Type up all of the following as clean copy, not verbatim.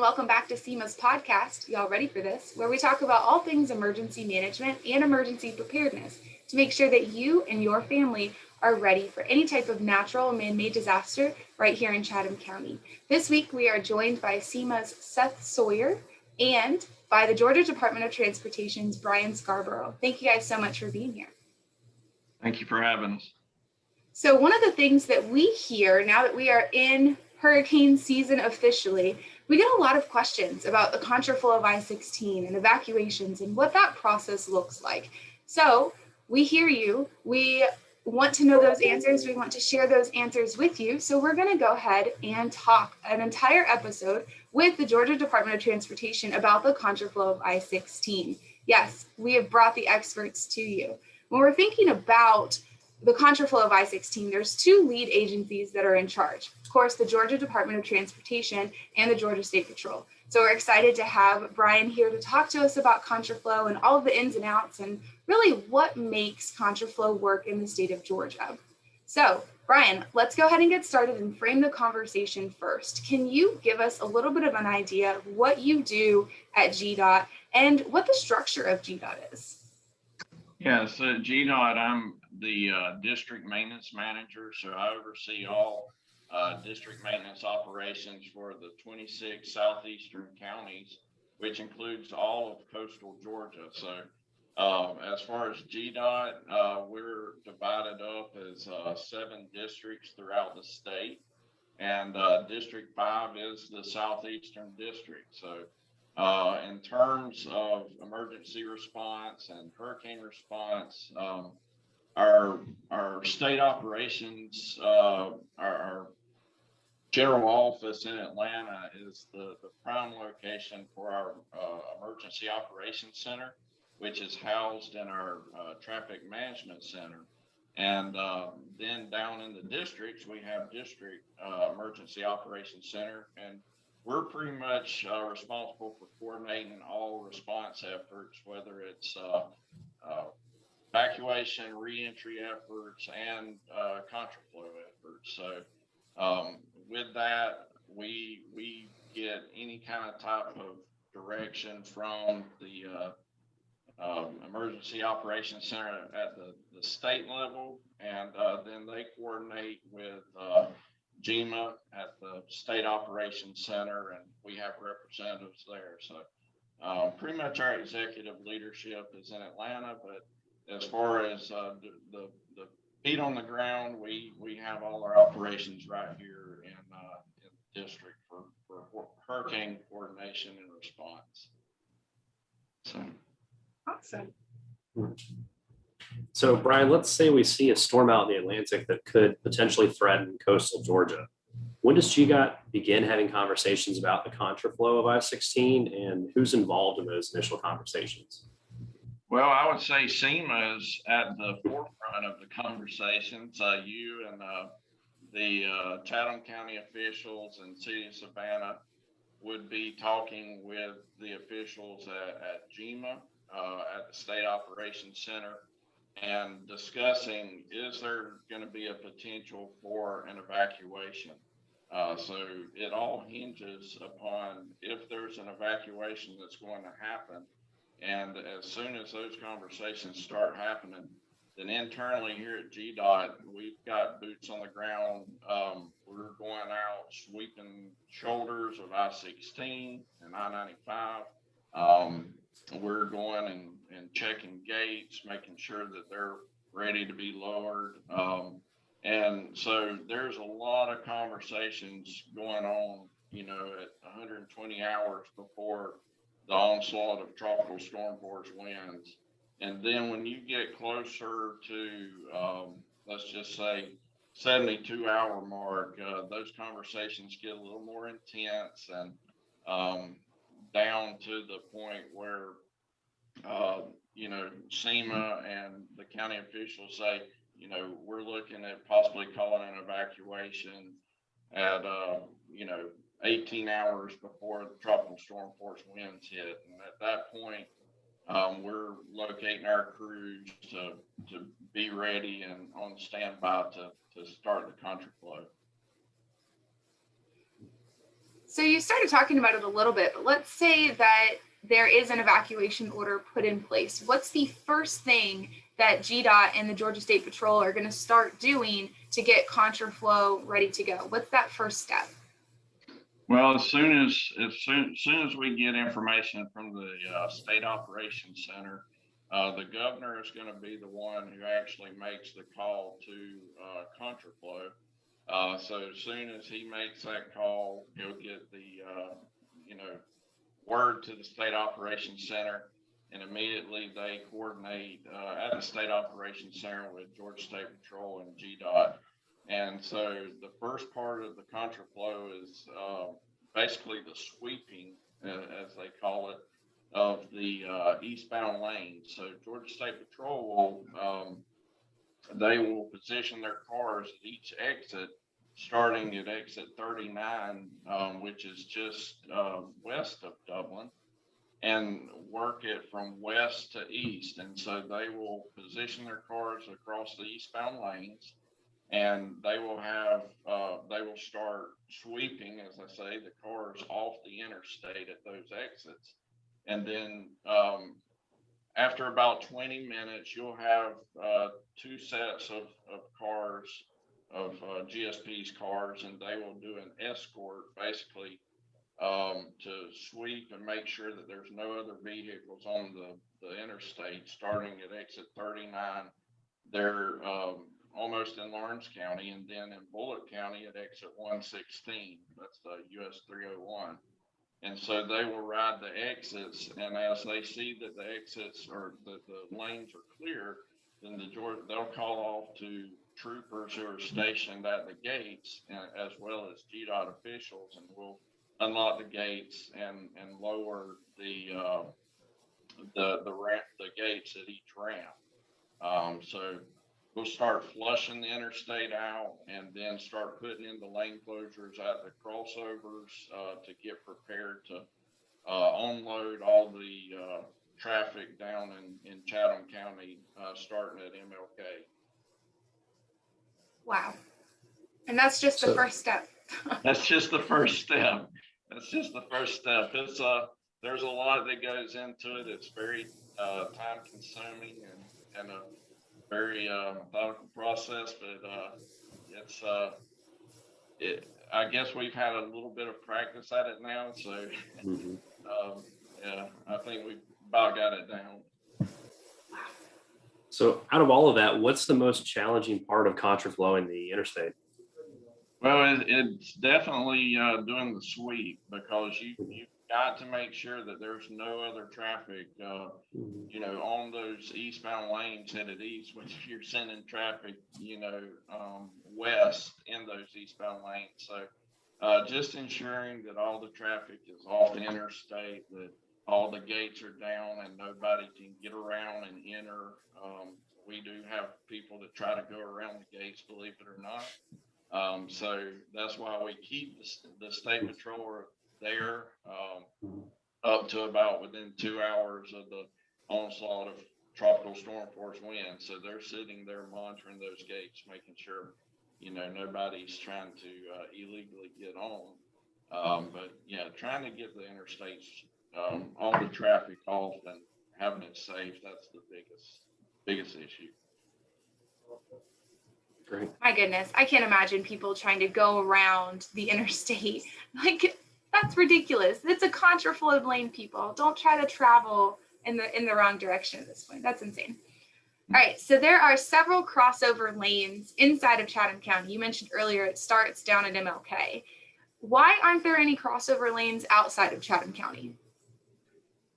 welcome back to SEMA's podcast. Y'all ready for this? Where we talk about all things emergency management and emergency preparedness to make sure that you and your family are ready for any type of natural or man-made disaster right here in Chatham County. This week, we are joined by SEMA's Seth Sawyer and by the Georgia Department of Transportation's Brian Scarborough. Thank you guys so much for being here. Thank you for having us. So one of the things that we hear now that we are in hurricane season officially, we get a lot of questions about the contraflow of I-16 and evacuations and what that process looks like. So we hear you. We want to know those answers. We want to share those answers with you. So we're going to go ahead and talk an entire episode with the Georgia Department of Transportation about the contraflow of I-16. Yes, we have brought the experts to you. When we're thinking about the contraflow of I-16, there's two lead agencies that are in charge. Of course, the Georgia Department of Transportation and the Georgia State Patrol. So we're excited to have Brian here to talk to us about contraflow and all of the ins and outs and really what makes contraflow work in the state of Georgia. So Brian, let's go ahead and get started and frame the conversation first. Can you give us a little bit of an idea of what you do at GDOT and what the structure of GDOT is? Yeah, so at GDOT, I'm the district maintenance manager, so I oversee all district maintenance operations for the 26 southeastern counties, which includes all of coastal Georgia. So as far as GDOT, we're divided up as 7 districts throughout the state, and District 5 is the southeastern district. So in terms of emergency response and hurricane response, our state operations, our general office in Atlanta is the prime location for our emergency operations center, which is housed in our traffic management center. And then down in the districts, we have district emergency operations center, and we're pretty much responsible for coordinating all response efforts, whether it's evacuation, reentry efforts, and contraflow efforts. So with that, we get any kind of type of direction from the Emergency Operations Center at the state level, and then they coordinate with GEMA at the State Operations Center, and we have representatives there. So pretty much our executive leadership is in Atlanta, but as far as the feet on the ground, we have all our operations right here in the district for hurricane coordination and response. So. Awesome. So Brian, let's say we see a storm out in the Atlantic that could potentially threaten coastal Georgia. When does GDOT begin having conversations about the contraflow of I-16, and who's involved in those initial conversations? Well, I would say SEMA is at the forefront of the conversations. You and the Chatham County officials and City of Savannah would be talking with the officials at GEMA, at the State Operations Center, and discussing, is there going to be a potential for an evacuation? So it all hinges upon if there's an evacuation that's going to happen. And as soon as those conversations start happening, then internally here at GDOT, we've got boots on the ground. We're going out sweeping shoulders of I-16 and I-95. We're going and checking gates, making sure that they're ready to be lowered. And so there's a lot of conversations going on, at 120 hours before the onslaught of tropical storm force winds. And then when you get closer to, let's just say, 72-hour mark, those conversations get a little more intense and down to the point where, SEMA and the county officials say, we're looking at possibly calling an evacuation at, 18 hours before the tropical storm force winds hit. And at that point, we're locating our crews to be ready and on standby to start the contraflow. So you started talking about it a little bit, but let's say that there is an evacuation order put in place. What's the first thing that GDOT and the Georgia State Patrol are going to start doing to get Contraflow ready to go? What's that first step? Well, as soon as we get information from the State Operations Center, the governor is going to be the one who actually makes the call to Contraflow. So as soon as he makes that call, he'll get the word to the State Operations Center, and immediately they coordinate at the State Operations Center with Georgia State Patrol and GDOT. And so the first part of the Contraflow is basically the sweeping, as they call it, of the eastbound lanes. So Georgia State Patrol they will position their cars at each exit, starting at exit 39, which is just west of Dublin, and work it from west to east. And so they will position their cars across the eastbound lanes, and they will start sweeping, as I say, the cars off the interstate at those exits. And then after about 20 minutes, you'll have two sets of cars, of GSP's cars, and they will do an escort basically to sweep and make sure that there's no other vehicles on the interstate starting at exit 39. They're almost in Lawrence County, and then in Bullitt County at exit 116. That's the US 301. And so they will ride the exits, and as they see that the exits or the lanes are clear, then they'll call off to troopers who are stationed at the gates, as well as GDOT officials, and we'll unlock the gates and lower the gates at each ramp. So we'll start flushing the interstate out, and then start putting in the lane closures at the crossovers to get prepared to unload all the traffic down in Chatham County, starting at MLK. Wow. And that's just the first step. That's just the first step. That's just the first step. It's there's a lot that goes into it. It's very time consuming and a very methodical process, but I guess we've had a little bit of practice at it now, so yeah, I think we've about got it down. So out of all of that, what's the most challenging part of contraflowing the interstate? Well, it's definitely doing the sweep, because you've got to make sure that there's no other traffic, on those eastbound lanes headed east, which you're sending traffic, west in those eastbound lanes. So just ensuring that all the traffic is off the interstate, that all the gates are down and nobody can get around and enter. We do have people that try to go around the gates, believe it or not. So that's why we keep the state patrol there up to about within 2 hours of the onslaught of tropical storm force winds. So they're sitting there monitoring those gates, making sure nobody's trying to illegally get on. But yeah, trying to get the interstates, all the traffic off and having it safe, that's the biggest issue. Great. My goodness, I can't imagine people trying to go around the interstate. Like, that's ridiculous. It's a contraflow lane, people. Don't try to travel in the wrong direction at this point. That's insane. All right, so there are several crossover lanes inside of Chatham County. You mentioned earlier it starts down at MLK. Why aren't there any crossover lanes outside of Chatham County?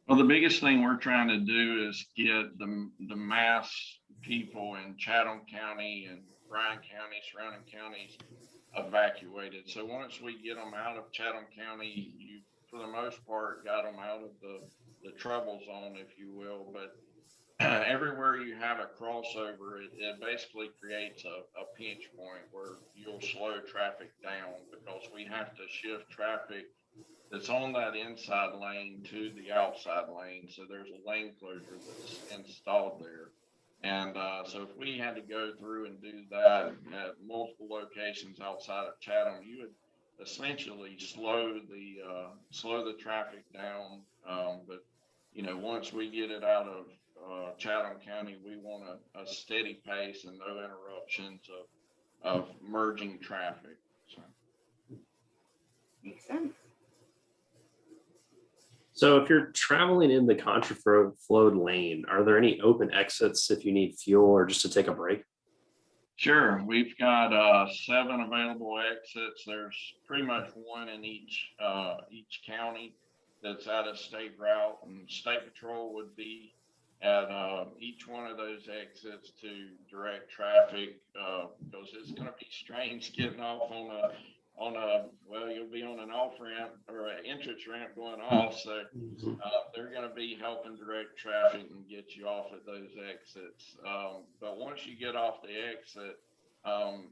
Well, the biggest thing we're trying to do is get the mass people in Chatham County and Bryan County, surrounding counties, evacuated. So once we get them out of Chatham County, you, for the most part, got them out of the trouble zone, if you will. But everywhere you have a crossover, it basically creates a pinch point where you'll slow traffic down, because we have to shift traffic that's on that inside lane to the outside lane. So there's a lane closure that's installed there. And so if we had to go through and do that at multiple locations outside of Chatham, essentially slow the traffic down. But once we get it out of Chatham County, we want a steady pace and no interruptions of merging traffic. So. Makes sense. So if you're traveling in the Contraflow lane, are there any open exits if you need fuel or just to take a break? Sure, we've got 7 available exits. There's pretty much one in each county that's at a state route, and State Patrol would be at each one of those exits to direct traffic, because it's going to be strange getting off well, you'll be on an off ramp or an entrance ramp going off, so they're going to be helping direct traffic and get you off at those exits. But once you get off the exit,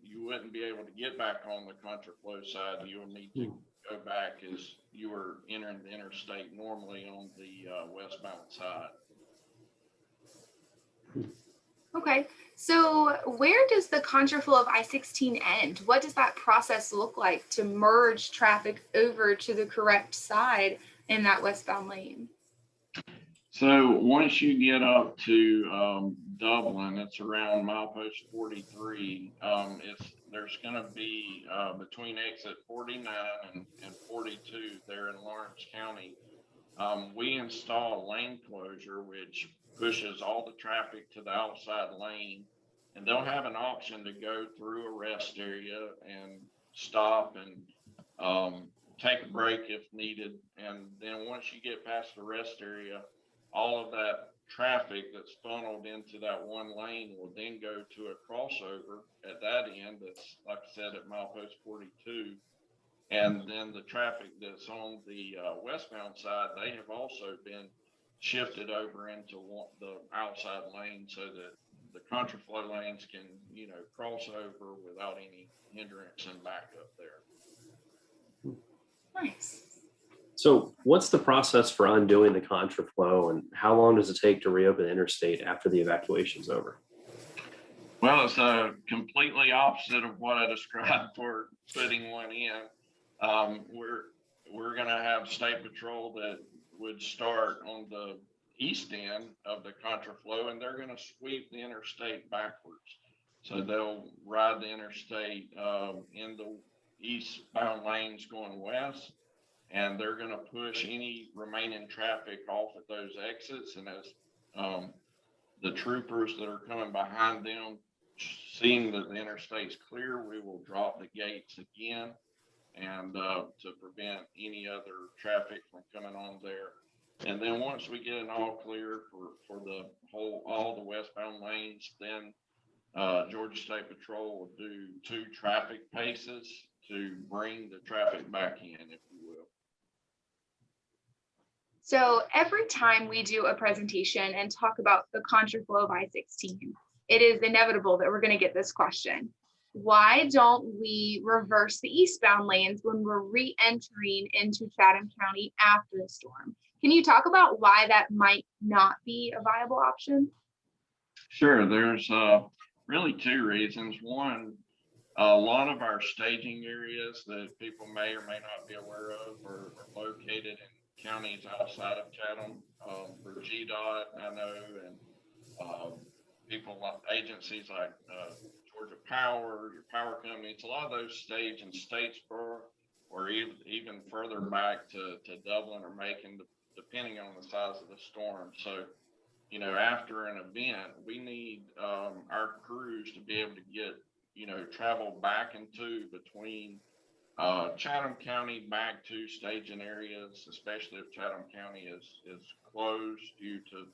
you wouldn't be able to get back on the Contraflow side. You'll need to go back as you were entering the interstate normally on the westbound side. Okay, so where does the contraflow of I-16 end? What does that process look like to merge traffic over to the correct side in that westbound lane? So once you get up to Dublin, it's around milepost 43. There's going to be between exit 49 and 42 there in Lawrence County. We install lane closure, which pushes all the traffic to the outside lane, and they'll have an option to go through a rest area and stop and take a break if needed. And then once you get past the rest area, all of that traffic that's funneled into that one lane will then go to a crossover at that end that's, like I said, at milepost 42. And then the traffic that's on the westbound side, they have also been shifted over into the outside lane so that the contraflow lanes can, cross over without any hindrance and backup there. Nice. So what's the process for undoing the contraflow, and how long does it take to reopen the interstate after the evacuation is over? Well, it's completely opposite of what I described for putting one in. We're going to have State Patrol that would start on the east end of the contraflow, and they're going to sweep the interstate backwards. So they'll ride the interstate in the eastbound lanes going west, and they're going to push any remaining traffic off at those exits. And as the troopers that are coming behind them, seeing that the interstate's clear, we will drop the gates again and to prevent any other traffic from coming on there. And then once we get it all clear for all the westbound lanes, then Georgia State Patrol will do 2 traffic paces to bring the traffic back in, if you will. So every time we do a presentation and talk about the contraflow of I-16, it is inevitable that we're going to get this question. Why don't we reverse the eastbound lanes when we're re-entering into Chatham County after the storm? Can you talk about why that might not be a viable option? Sure, there's really 2 reasons. One, a lot of our staging areas that people may or may not be aware of are located in counties outside of Chatham. For GDOT, I know, and people like agencies like Georgia Power, your power companies, a lot of those stage in Statesboro or even further back to Dublin or Macon, depending on the size of the storm. So, after an event, we need our crews to be able to get, travel back into between Chatham County back to staging areas, especially if Chatham County is closed due to,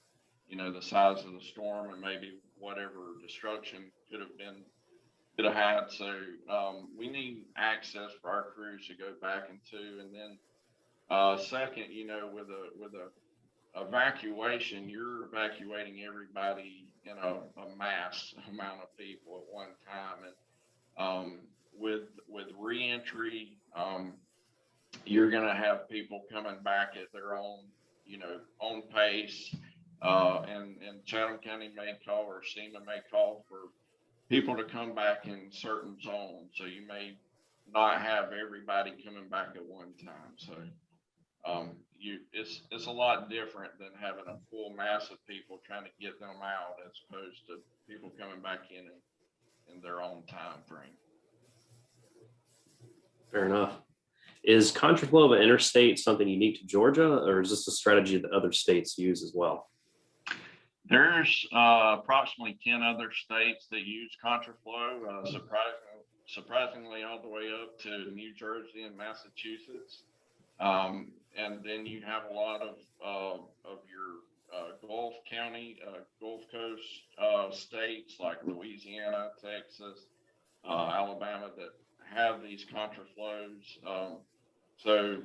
the size of the storm and maybe whatever destruction could have had. So we need access for our crews to go back into. And then second, with a evacuation, you're evacuating everybody in a mass amount of people at one time. And with reentry, you're going to have people coming back at their own, own pace. And Chatham County may call, or SEMA may call for people to come back in certain zones. So you may not have everybody coming back at one time. So it's a lot different than having a full mass of people trying to get them out as opposed to people coming back in their own time frame. Fair enough. Is contraflow of an interstate something unique to Georgia, or is this a strategy that other states use as well? There's approximately 10 other states that use Contraflow, surprisingly all the way up to New Jersey and Massachusetts. And then you have a lot of your Gulf Coast states like Louisiana, Texas, Alabama that have these Contraflows. So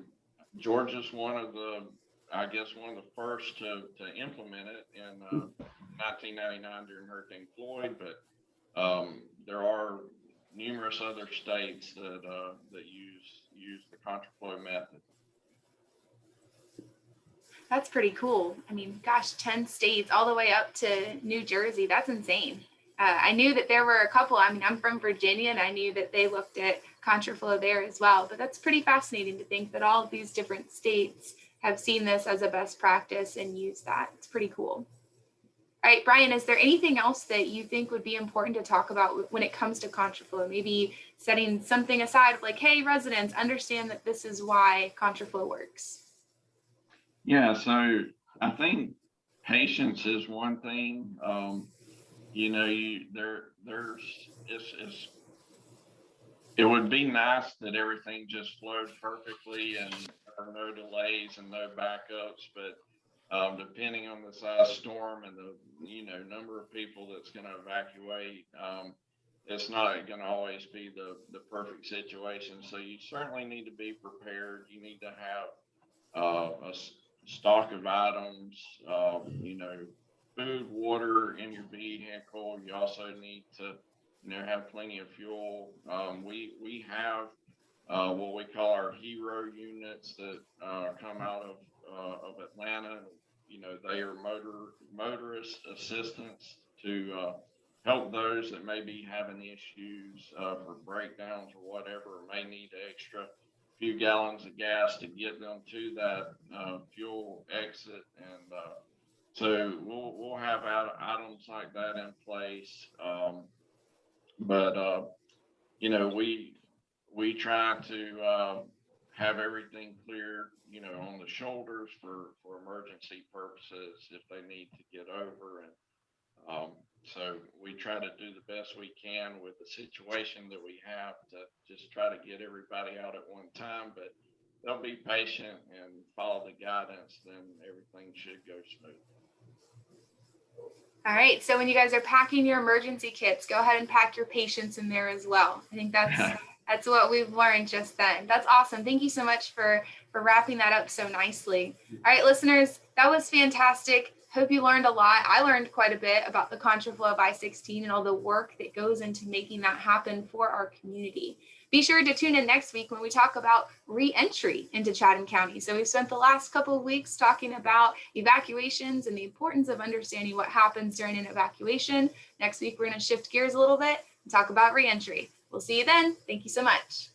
Georgia's one of the first to implement it in 1999 during Hurricane Floyd, but there are numerous other states that use the Contraflow method. That's pretty cool. I mean, gosh, 10 states all the way up to New Jersey. That's insane. I knew that there were a couple. I mean, I'm from Virginia, and I knew that they looked at Contraflow there as well. But that's pretty fascinating to think that all of these different states have seen this as a best practice and use that. It's pretty cool. All right, Brian, is there anything else that you think would be important to talk about when it comes to Contraflow? Maybe setting something aside like, hey, residents, understand that this is why Contraflow works. Yeah, so I think patience is one thing. It would be nice that everything just flowed perfectly and there are no delays and no backups, but depending on the size storm and the number of people that's going to evacuate, it's not going to always be the perfect situation. So you certainly need to be prepared. You need to have a stock of items, food, water in your vehicle. You also need to have plenty of fuel. We have what we call our hero units that come out of Atlanta. They are motorist assistance to help those that may be having issues for breakdowns or whatever, or may need extra few gallons of gas to get them to that fuel exit. And so we'll have items like that in place. But we try to have everything cleared, on the shoulders for emergency purposes if they need to get over. And so we try to do the best we can with the situation that we have to just try to get everybody out at one time, but they'll be patient and follow the guidance, then everything should go smooth. All right, so when you guys are packing your emergency kits, go ahead and pack your patience in there as well. I think that's what we've learned just then. That's awesome. Thank you so much for wrapping that up so nicely. All right, listeners, that was fantastic. Hope you learned a lot. I learned quite a bit about the Contraflow of I-16 and all the work that goes into making that happen for our community. Be sure to tune in next week when we talk about re-entry into Chatham County. So we've spent the last couple of weeks talking about evacuations and the importance of understanding what happens during an evacuation. Next week, we're going to shift gears a little bit and talk about re-entry. We'll see you then. Thank you so much.